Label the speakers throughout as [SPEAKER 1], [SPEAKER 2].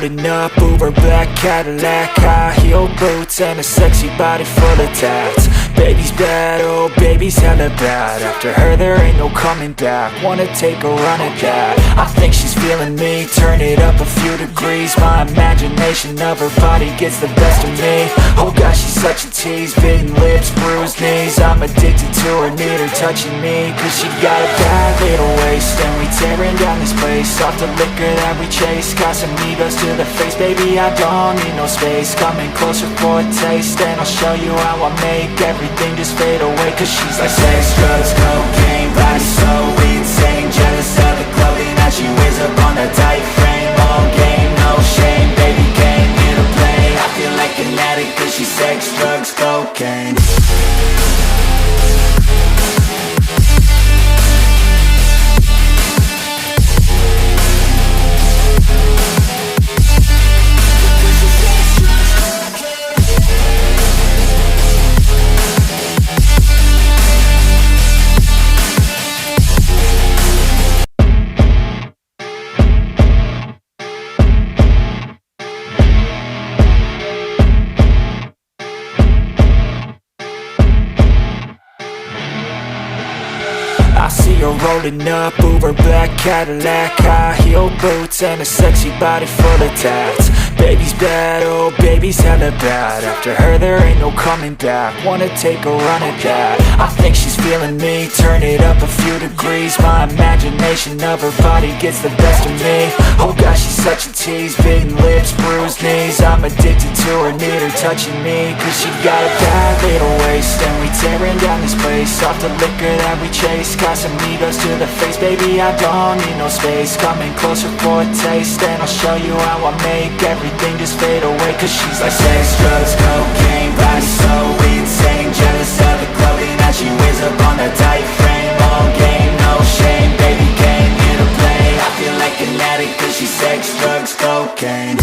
[SPEAKER 1] rolling up, Uber black Cadillac, high heel boots and a sexy body full of tats. Baby's bad, oh baby's hella bad. After her there ain't no coming back. Wanna take a run at that. I think she's feeling me, turn it up a few degrees. My imagination of her body gets the best of me. Oh gosh, she's such a tease, bitten lips, bruised knees. I'm addicted to her, need her touching me, cause she got a bad little waist. And we tearing down this place, off the liquor that we chase. Casamigos to the face, baby I don't need no space. Coming closer for a taste, and I'll show you how I make everything just fade away. Cause she's like sex, drugs, cocaine, body so insane. Jealous of the clothing that she wears up on a tight frame. All game, no shame, baby came here to play. I feel like an addict cause she's sex, drugs, cocaine. I see her rolling up, Uber black Cadillac, high heel boots and a sexy body full of tats. Baby's bad, oh baby's hella bad. After her there ain't no coming back. Wanna take a run at that. I think she's feeling me, turn it up a few degrees. My imagination of her body gets the best of me. Oh gosh, she's such a tease, bitten lips, bruised knees. I'm addicted to her, need her touching me, cause she got a bad little waist. And we tearing down this place, off the liquor that we chase. Casamigos to the face, baby I don't need no space. Coming closer for a taste, and I'll show you how I make everything just fade away. Cause she's like sex, drugs, cocaine, body so insane. Jealous of the clothing that she wears up on a tight frame. All game, no shame, baby came here to play. I feel like an addict cause she's sex, drugs, cocaine.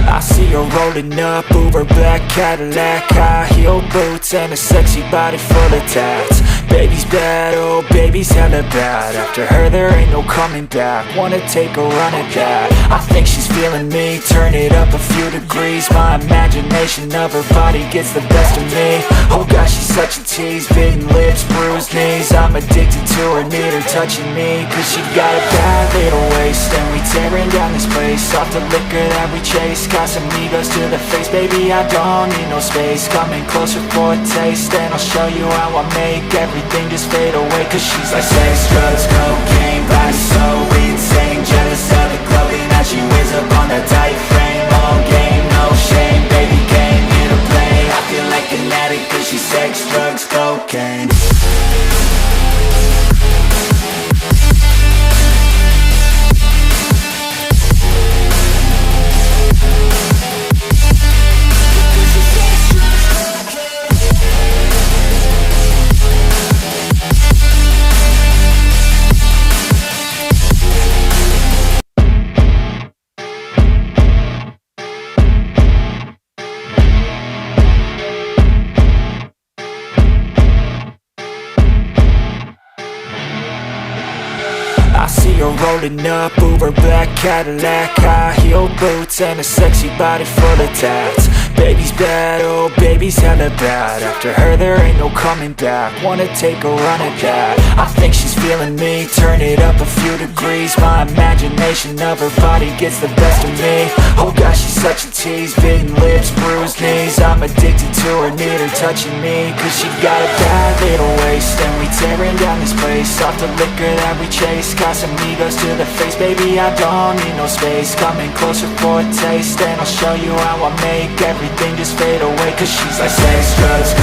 [SPEAKER 1] I see her rolling up, Uber black Cadillac, high heel boots and a sexy body full of tats. Baby's bad, oh baby's hella bad. After her there ain't no coming back. Wanna take a run at that. I think she's feeling me, turn it up a few degrees. My imagination of her body gets the best of me. Oh gosh, she's such a tease, bitten lips, bruised knees. I'm addicted to her, need her touching me, cause she got a bad little waist. And we tearing down this place, off the liquor that we chase. Casamigos to the face, baby I don't need no space. Coming closer for a taste, and I'll show you how I make everything just fade away. Cause she's like sex, drugs, cocaine, body so insane. Jealous of the clothing that she wears up on a tight frame. All game, no shame, baby came here to play. I feel like an addict cause she's sex, drugs, cocaine. I see her rolling up, Uber black Cadillac, high heel boots and a sexy body full of tats. Baby's bad, oh baby's hella bad. After her there ain't no coming back. Wanna take a run at that. I think she's feeling me, turn it up a few degrees. My imagination of her body gets the best of me. Oh gosh, she's such a tease, bitten lips, bruised knees. I'm addicted to her, need her touching me, cause she got a bad little waist. And we tearing down this place, off the liquor that we chase. Casamigos to the face, baby I don't need no space. Coming closer for a taste, and I'll show you how I make everything just fade away. Cause she's like sex, drugs,